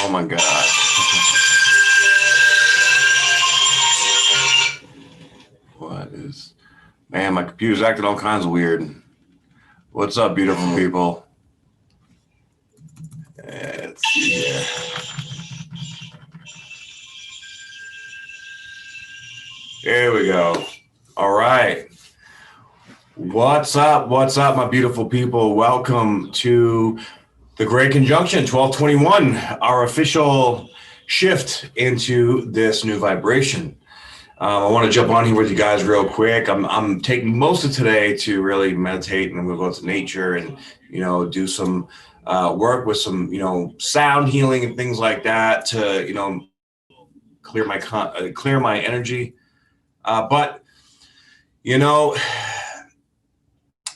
Oh my God. What is, man, my computer's acting all kinds of weird. What's up, beautiful people? Let's see here. Here we go. All right. What's up? What's up, my beautiful people? Welcome to the Great Conjunction 1221, our official shift into this new vibration. I want to jump on here with you guys real quick. I'm taking most of today to really meditate, and I'm going to go to nature and, do some work with some, sound healing and things like that to, clear my energy. But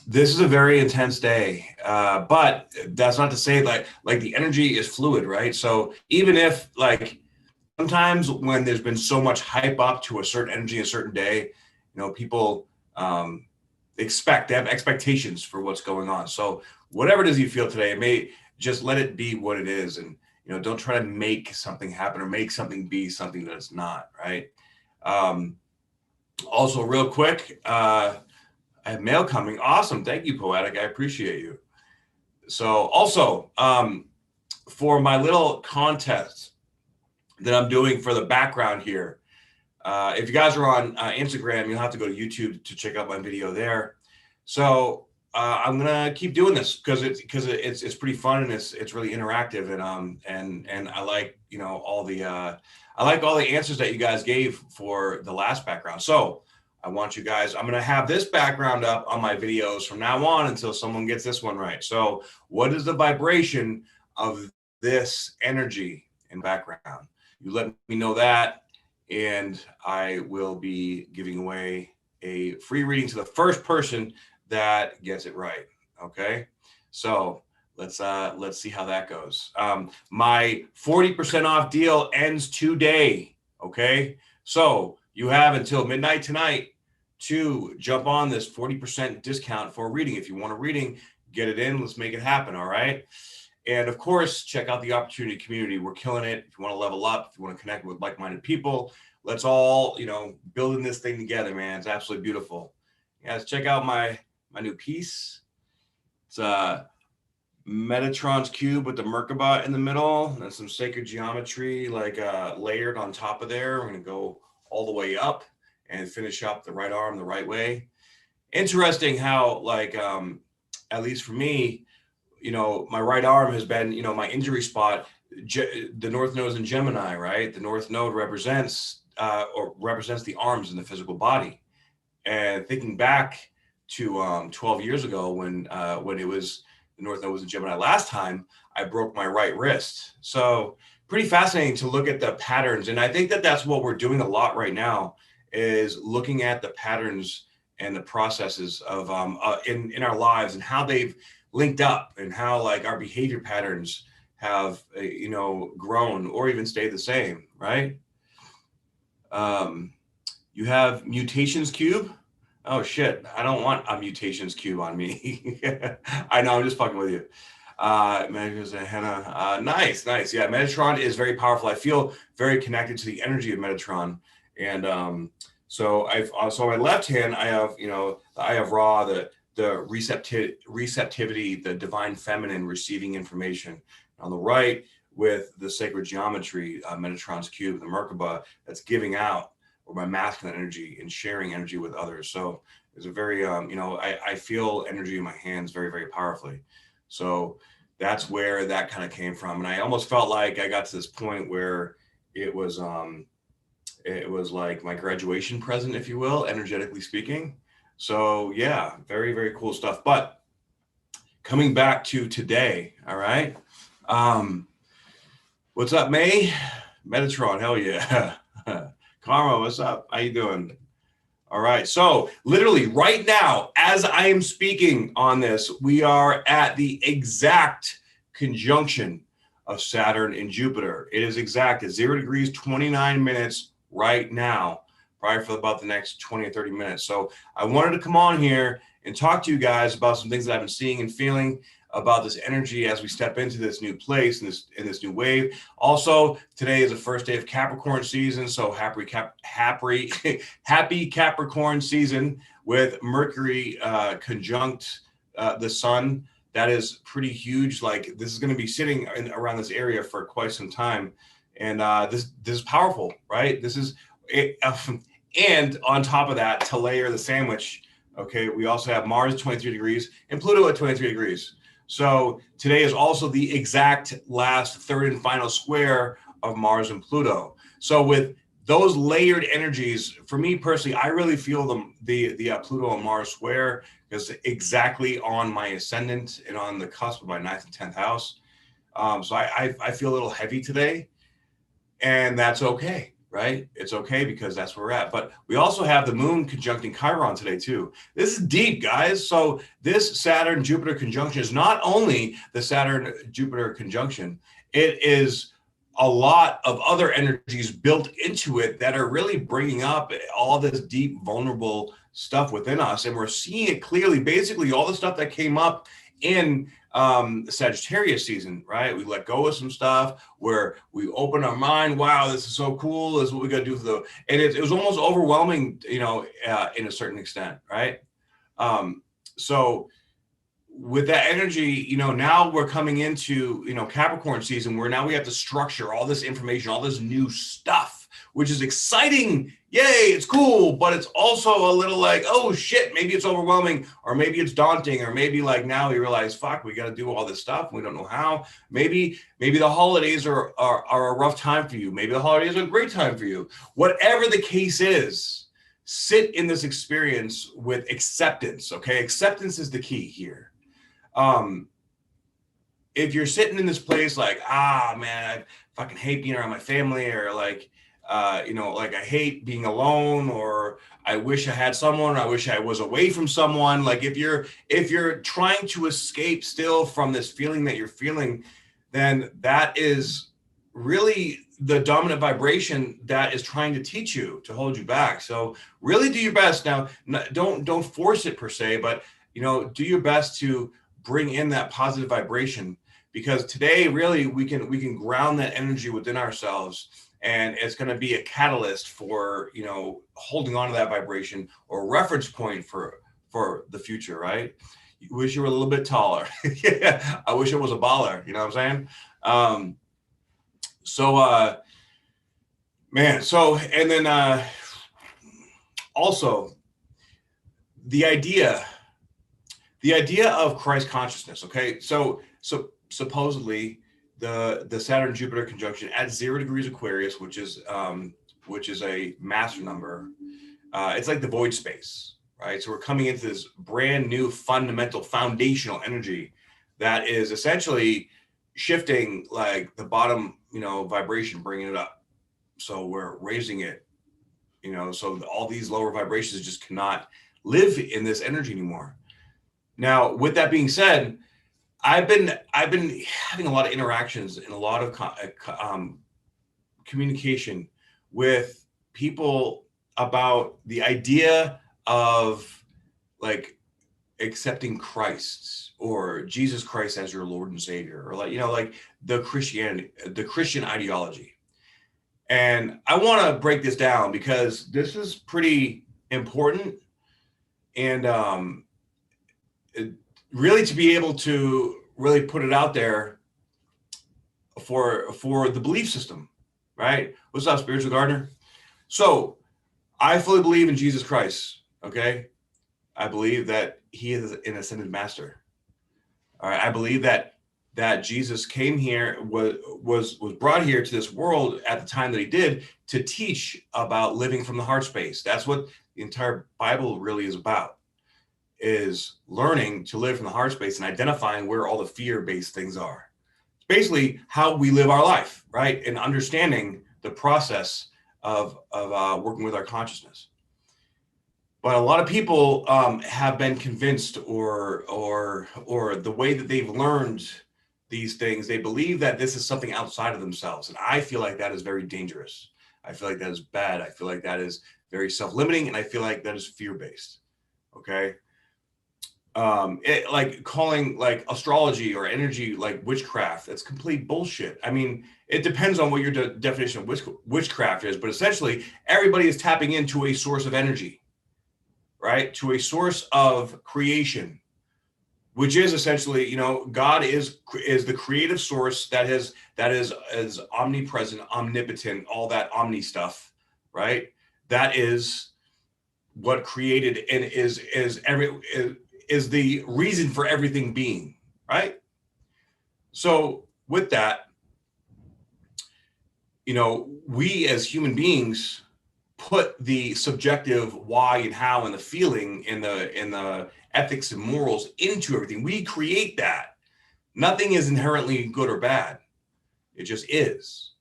this is a very intense day, but that's not to say like the energy is fluid, right? So even if sometimes when there's been so much hype up to a certain energy, a certain day, people they have expectations for what's going on. So whatever it is you feel today, may just let it be what it is, and don't try to make something happen or make something be something that it's not, right? Also, real quick, I have mail coming. Awesome. Thank you, Poetic. I appreciate you. So also, for my little contest that I'm doing for the background here, if you guys are on Instagram, you'll have to go to YouTube to check out my video there. So I'm gonna keep doing this because it's pretty fun, and it's really interactive, and I like all the answers that you guys gave for the last background. So I want you guys, I'm going to have this background up on my videos from now on until someone gets this one right. So what is the vibration of this energy in background? You let me know that, and I will be giving away a free reading to the first person that gets it right. Okay. So let's see how that goes. My 40% off deal ends today. Okay. So you have until midnight tonight to jump on this 40% discount for a reading. If you want a reading, get it in. Let's make it happen. All right. And of course, check out the opportunity community. We're killing it. If you want to level up, if you want to connect with like-minded people, let's all, building this thing together, man. It's absolutely beautiful. Guys, check out my new piece. It's Metatron's cube with the Merkaba in the middle. And some sacred geometry layered on top of there. We're going to go all the way up and finish up the right arm the right way. Interesting how, at least for me, my right arm has been, my injury spot. The North Node is in Gemini, right? The North Node represents the arms in the physical body. And thinking back to 12 years ago when it was the North Node was in Gemini last time, I broke my right wrist. So pretty fascinating to look at the patterns. And I think that that's what we're doing a lot right now, is looking at the patterns and the processes of in our lives and how they've linked up, and how our behavior patterns have grown or even stayed the same, right? You have mutations cube. Oh shit, I don't want a mutations cube on me. I know, I'm just fucking with you. Nice. Yeah, Metatron is very powerful. I feel very connected to the energy of Metatron. And so on my left hand, I have, the Eye of Ra, the receptivity, the divine feminine receiving information. On the right, with the sacred geometry, Metatron's cube, the Merkaba, that's giving out, or my masculine energy and sharing energy with others. So it's a very, I feel energy in my hands very, very powerfully. So that's where that kind of came from. And I almost felt like I got to this point where it was like my graduation present, if you will, energetically speaking. So yeah, very, very cool stuff. But coming back to today, all right. What's up, May? Metatron, hell yeah. Karma, what's up? How you doing? All right. So literally right now, as I am speaking on this, we are at the exact conjunction of Saturn and Jupiter. It is exact at 0 degrees, 29 minutes right now, probably for about the next 20 or 30 minutes. So I wanted to come on here and talk to you guys about some things that I've been seeing and feeling about this energy as we step into this new place and this new wave. Also, today is the first day of Capricorn season, so happy Capricorn season with Mercury conjunct the Sun. That is pretty huge. Like, this is going to be sitting around this area for quite some time, and this is powerful, right? This is it, and on top of that, to layer the sandwich, okay, we also have Mars at 23 degrees and Pluto at 23 degrees. So today is also the exact last third and final square of Mars and Pluto. So with those layered energies, for me personally, I really feel the Pluto and Mars square because exactly on my ascendant and on the cusp of my 9th and 10th house. So I feel a little heavy today, and that's okay. Right? It's okay because that's where we're at. But we also have the moon conjuncting Chiron today too. This is deep, guys. So this Saturn-Jupiter conjunction is not only the Saturn-Jupiter conjunction, it is a lot of other energies built into it that are really bringing up all this deep, vulnerable stuff within us. And we're seeing it clearly, basically all the stuff that came up in Sagittarius season, right? We let go of some stuff where we open our mind. Wow, this is so cool. This is what we got to do for the, and it was almost overwhelming, in a certain extent, right? So with that energy, now we're coming into, Capricorn season where now we have to structure all this information, all this new stuff, which is exciting. Yay, it's cool, but it's also a little like, oh shit, maybe it's overwhelming, or maybe it's daunting, or maybe like now we realize, fuck, we got to do all this stuff. We don't know how. Maybe the holidays are a rough time for you. Maybe the holidays are a great time for you. Whatever the case is, sit in this experience with acceptance, okay? Acceptance is the key here. If you're sitting in this place like, man, I fucking hate being around my family, or like, like I hate being alone, or I wish I had someone, or I wish I was away from someone. Like if you're trying to escape still from this feeling that you're feeling, then that is really the dominant vibration that is trying to teach you, to hold you back. So really do your best. Now, don't force it per se, but do your best to bring in that positive vibration, because today really we can ground that energy within ourselves, and it's going to be a catalyst for holding on to that vibration, or reference point for the future, right? You wish you were a little bit taller. Yeah, I wish I was a baller, you know what I'm saying? Man, so, and then also the idea of Christ consciousness, okay? So supposedly the Saturn Jupiter conjunction at 0 degrees Aquarius, which is a master number, it's like the void space, right? So we're coming into this brand new fundamental foundational energy that is essentially shifting like the bottom, vibration, bringing it up. So we're raising it, so all these lower vibrations just cannot live in this energy anymore. Now, with that being said, I've been having a lot of interactions and a lot of communication with people about the idea of like accepting Christ or Jesus Christ as your Lord and Savior, or like the Christian ideology. And I want to break this down because this is pretty important, and really to be able to really put it out there for the belief system, right? What's up, Spiritual Gardener? So I fully believe in Jesus Christ, okay? I believe that he is an ascended master. All right, I believe that Jesus came here, was brought here to this world at the time that he did, to teach about living from the heart space. That's what the entire Bible really is about, is learning to live from the heart space and identifying where all the fear-based things are. It's basically how we live our life, right? And understanding the process of working with our consciousness. But a lot of people have been convinced, or the way that they've learned these things, they believe that this is something outside of themselves. And I feel like that is very dangerous. I feel like that is bad. I feel like that is very self-limiting, and I feel like that is fear-based. Okay. like calling like astrology or energy like witchcraft. That's complete bullshit. I mean, it depends on what your definition of witchcraft is, but essentially everybody is tapping into a source of energy, right? To a source of creation, which is essentially, you know, God is the creative source that is omnipresent, omnipotent, all that omni stuff, right? That is what created and is the reason for everything being, right? So with that, you know, we as human beings put the subjective why and how and the feeling and the ethics and morals into everything. We create that. Nothing is inherently good or bad. It just is.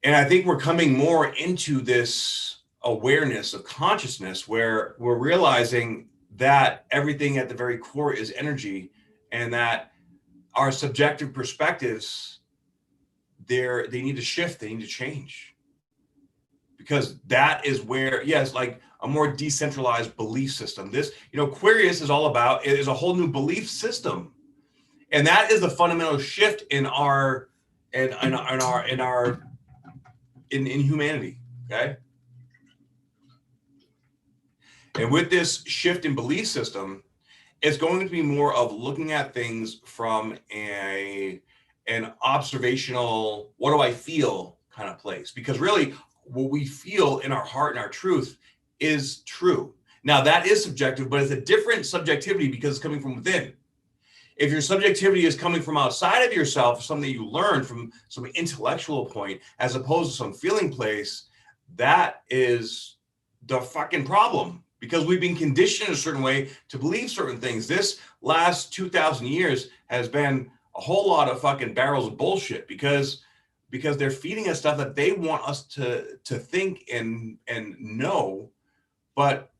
And I think we're coming more into this awareness of consciousness where we're realizing that everything at the very core is energy, and that our subjective perspectives, they need to shift, they need to change. Because that is where, yes, like a more decentralized belief system. This, you know, Aquarius is all about, it is a whole new belief system. And that is the fundamental shift in our, in humanity, okay? And with this shift in belief system, it's going to be more of looking at things from an observational, what do I feel kind of place. Because really, what we feel in our heart and our truth is true. Now, that is subjective, but it's a different subjectivity because it's coming from within. If your subjectivity is coming from outside of yourself, something you learned from some intellectual point, as opposed to some feeling place, that is the fucking problem. Because we've been conditioned a certain way to believe certain things. This last 2,000 years has been a whole lot of fucking barrels of bullshit because they're feeding us stuff that they want us to think and know, but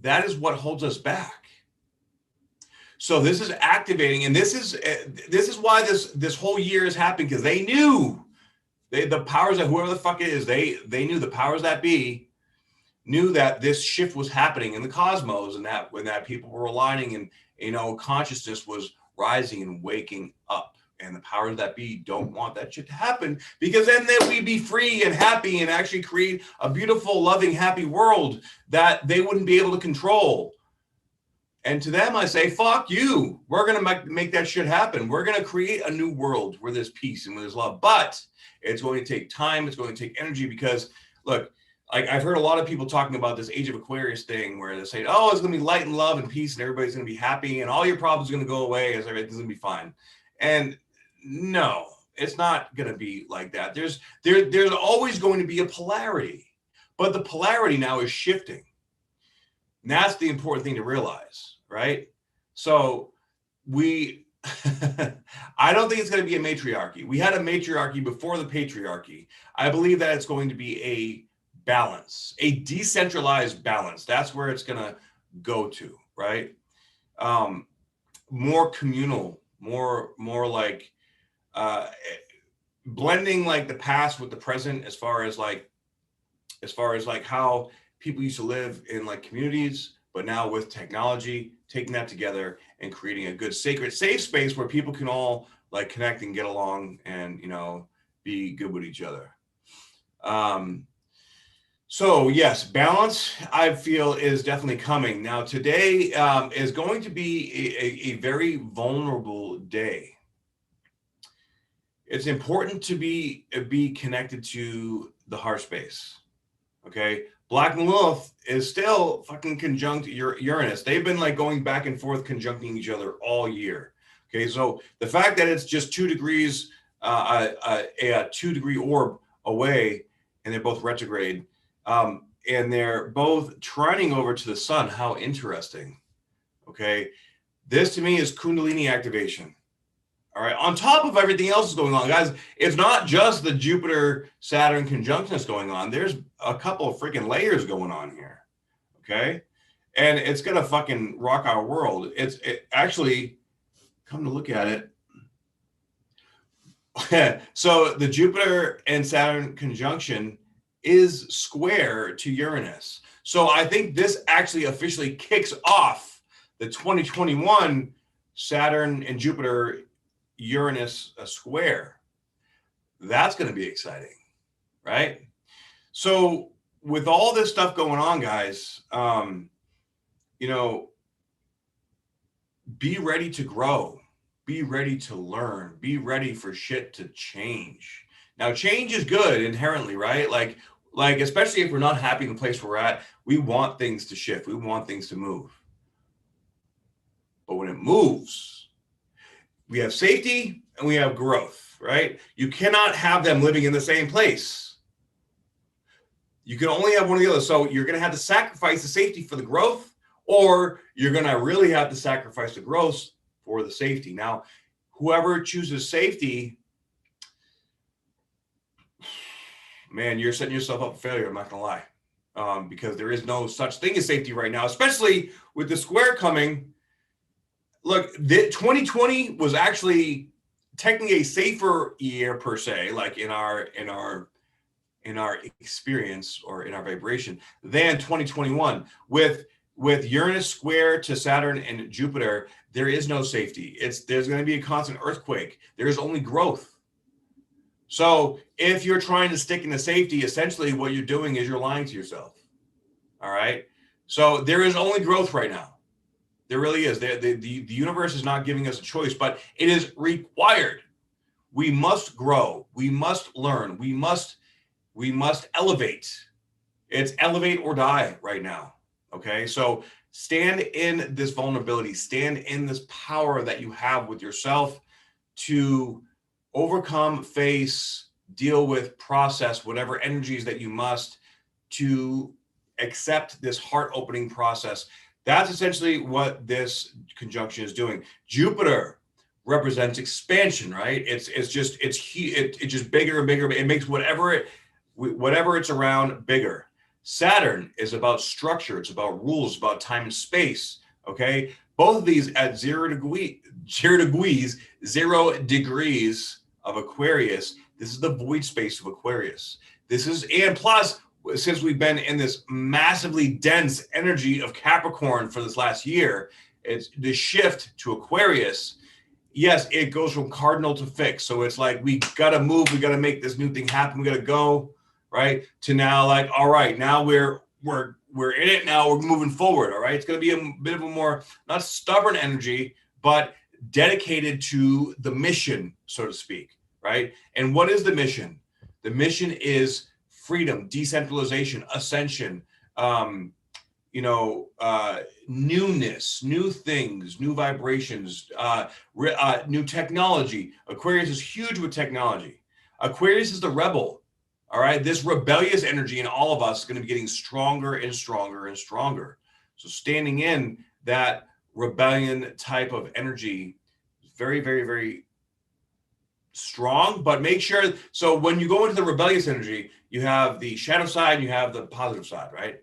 that is what holds us back. So this is activating, and this is why this whole year is happening, because they knew, the powers that, whoever the fuck it is, they knew, the powers that be knew that this shift was happening in the cosmos, and that when that people were aligning, and, you know, consciousness was rising and waking up, and the powers that be don't want that shit to happen, because then we'd be free and happy and actually create a beautiful, loving, happy world that they wouldn't be able to control. And to them, I say, fuck you. We're going to make that shit happen. We're going to create a new world where there's peace and where there's love. But it's going to take time. It's going to take energy, because, look, I've heard a lot of people talking about this Age of Aquarius thing where they're saying, oh, it's going to be light and love and peace and everybody's going to be happy and all your problems are going to go away as everything's going to be fine. And no, it's not going to be like that. There's always going to be a polarity, but the polarity now is shifting. And that's the important thing to realize, right? So I don't think it's going to be a matriarchy. We had a matriarchy before the patriarchy. I believe that it's going to be a balance, a decentralized balance. That's where it's going to go to, right? More communal, more like blending like the past with the present, as far as like how people used to live in like communities, but now with technology, taking that together and creating a good, sacred, safe space where people can all like connect and get along and, you know, be good with each other. So yes, balance, I feel, is definitely coming. Now today is going to be a very vulnerable day. It's important to be connected to the heart space. Okay, Black and Lilith is still fucking conjunct Uranus. They've been like going back and forth conjuncting each other all year. Okay, so the fact that it's just 2 degrees, a 2-degree orb away, and they're both retrograde, and they're both trining over to the sun. How interesting. Okay, this to me is Kundalini activation. All right, on top of everything else is going on, guys, it's not just the Jupiter-Saturn conjunction that's going on. There's a couple of freaking layers going on here, okay? And it's going to fucking rock our world. It actually, come to look at it. So the Jupiter and Saturn conjunction is square to Uranus. So I think this actually officially kicks off the 2021 Saturn and Jupiter Uranus square. That's going to be exciting, right? So with all this stuff going on, guys, you know, be ready to grow, be ready to learn, be ready for shit to change. Now, change is good inherently, right? Like especially if we're not happy in the place we're at, we want things to shift, we want things to move. But when it moves, we have safety and we have growth, right? You cannot have them living in the same place. You can only have one or the other. So you're going to have to sacrifice the safety for the growth, or you're going to really have to sacrifice the growth for the safety. Now, whoever chooses safety, man, you're setting yourself up for failure. I'm not going to lie, because there is no such thing as safety right now, especially with the square coming. Look, 2020 was actually technically a safer year per se, like in our experience or in our vibration, than 2021. With Uranus square to Saturn and Jupiter, there is no safety. There's going to be a constant earthquake. There is only growth. So if you're trying to stick in the safety, essentially what you're doing is you're lying to yourself. All right. So there is only growth right now. There really is. The universe is not giving us a choice, but it is required. We must grow. We must learn. We must elevate. It's elevate or die right now. Okay. So stand in this vulnerability, stand in this power that you have with yourself to overcome, face, deal with, process whatever energies that you must, to accept this heart opening process. That's essentially what this conjunction is doing. Jupiter represents expansion, right? It's just bigger and bigger. It makes whatever it's around bigger. Saturn is about structure. It's about rules, about time and space. Okay, both of these at 0 degrees of Aquarius. This is the void space of Aquarius. And plus, since we've been in this massively dense energy of Capricorn for this last year, it's the shift to Aquarius. Yes, it goes from cardinal to fixed. So it's like, we got to move. We got to make this new thing happen. We got to go, right? To now, like, all right, now we're in it now. We're moving forward. All right. It's going to be a bit of a more, not stubborn energy, but dedicated to the mission, so to speak. Right. And what is the mission? The mission is freedom, decentralization, ascension, newness, new things, new vibrations, new technology. Aquarius is huge with technology. Aquarius is the rebel. All right. This rebellious energy in all of us is going to be getting stronger and stronger and stronger. So standing in that rebellion type of energy is very, very, very strong, but make sure. So when you go into the rebellious energy, you have the shadow side, you have the positive side, right?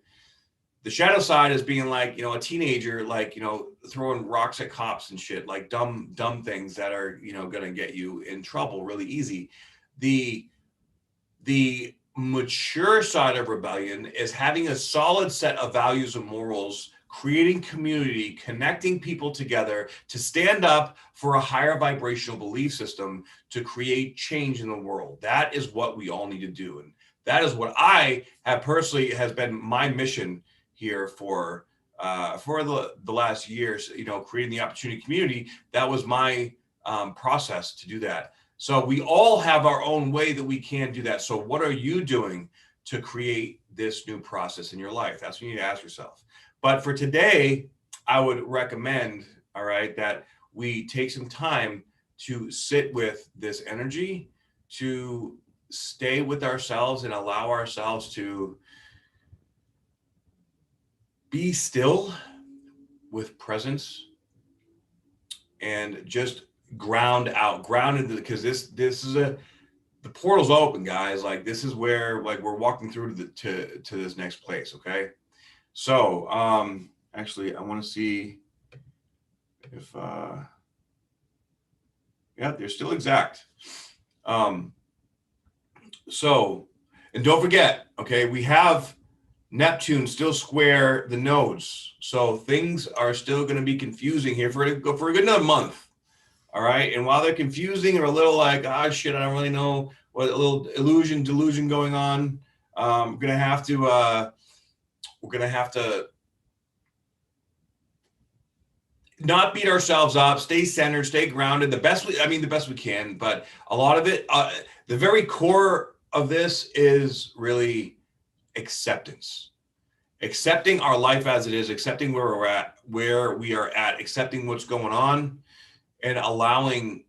The shadow side is being like, a teenager, like, throwing rocks at cops and shit, like dumb things that are, going to get you in trouble really easy. The mature side of rebellion is having a solid set of values and morals, creating community, connecting people together to stand up for a higher vibrational belief system to create change in the world. That is what we all need to do. And that is what I have personally has been my mission here for the last years, creating the opportunity community. That was my process to do that. So we all have our own way that we can do that. So what are you doing to create this new process in your life? That's what you need to ask yourself. But for today, I would recommend, all right, that we take some time to sit with this energy, to stay with ourselves and allow ourselves to be still with presence and just ground into, because this is the portal's open, guys. Like, this is where, like, we're walking through to this next place. Okay. So, actually I want to see if, yeah, they're still exact. So, and don't forget, okay, we have Neptune still square the nodes. So things are still going to be confusing here for a good another month. All right. And while they're confusing or a little like, ah, shit, I don't really know what, a little delusion going on. We're going to have to not beat ourselves up, stay centered, stay grounded the best we can. But a lot of it, the very core of this is really acceptance. Accepting our life as it is, accepting where we are at, accepting what's going on, and allowing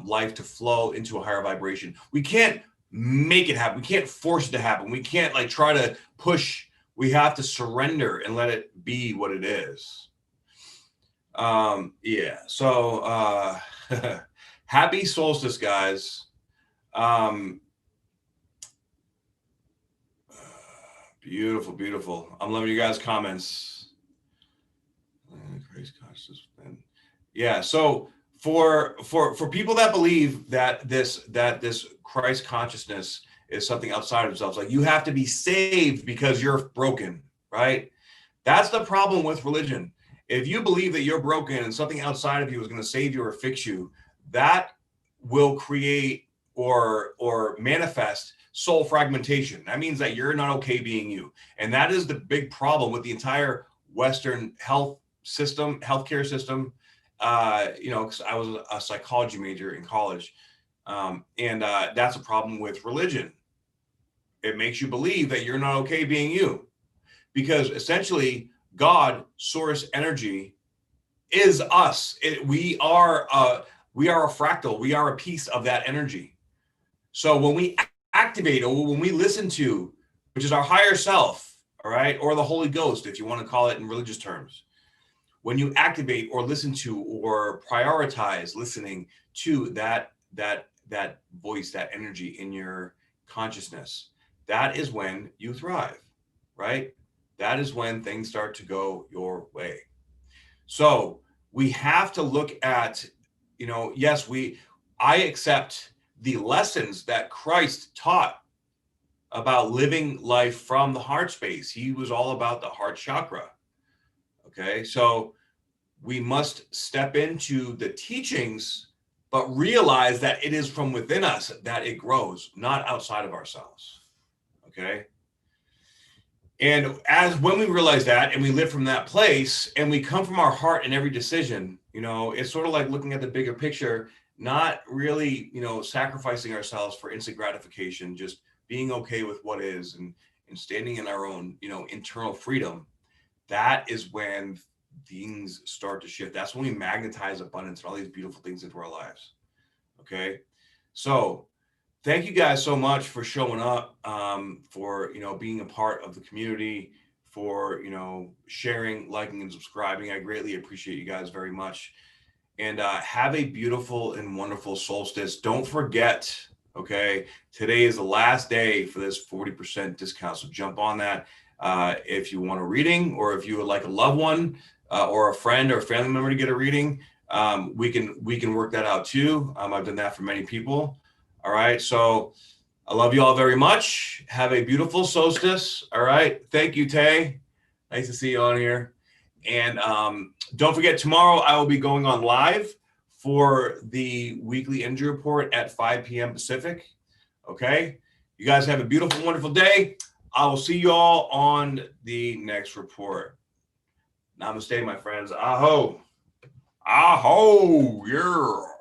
life to flow into a higher vibration. We can't make it happen. We can't force it to happen. We can't like try to push. We have to surrender and let it be what it is. Yeah. So happy solstice, guys. Beautiful, beautiful. I'm loving you guys' comments. Crazy consciousness. Yeah. So for people that believe that this Christ consciousness is something outside of themselves, like you have to be saved because you're broken, right? That's the problem with religion. If you believe that you're broken and something outside of you is going to save you or fix you, that will create or manifest soul fragmentation. That means that you're not okay being you. And that is the big problem with the entire Western healthcare system. Because I was a psychology major in college. And that's a problem with religion. It makes you believe that you're not okay being you. Because essentially, God, source energy, is us. We are a fractal. We are a piece of that energy. So when we activate or when we listen to, which is our higher self, all right, or the Holy Ghost, if you want to call it in religious terms, when you activate or listen to or prioritize listening to that voice, that energy in your consciousness, that is when you thrive, right? That is when things start to go your way. So we have to look at, yes, I accept the lessons that Christ taught about living life from the heart space. He was all about the heart chakra. Okay, so we must step into the teachings, but realize that it is from within us that it grows, not outside of ourselves. Okay. And when we realize that and we live from that place and we come from our heart in every decision, it's sort of like looking at the bigger picture, not really, sacrificing ourselves for instant gratification, just being okay with what is and standing in our own, internal freedom. That is when things start to shift. That's when we magnetize abundance and all these beautiful things into our lives. Okay. So thank you guys so much for showing up, for, being a part of the community, for, sharing, liking, and subscribing. I greatly appreciate you guys very much. And have a beautiful and wonderful solstice. Don't forget, okay, today is the last day for this 40% discount. So jump on that. If you want a reading, or if you would like a loved one or a friend or a family member to get a reading, we can work that out too. I've done that for many people. All right. So I love you all very much. Have a beautiful solstice. All right. Thank you, Tay. Nice to see you on here. And don't forget, tomorrow I will be going on live for the weekly energy report at 5 p.m. Pacific. Okay. You guys have a beautiful, wonderful day. I will see you all on the next report. Namaste, my friends. Aho. Aho. Yeah.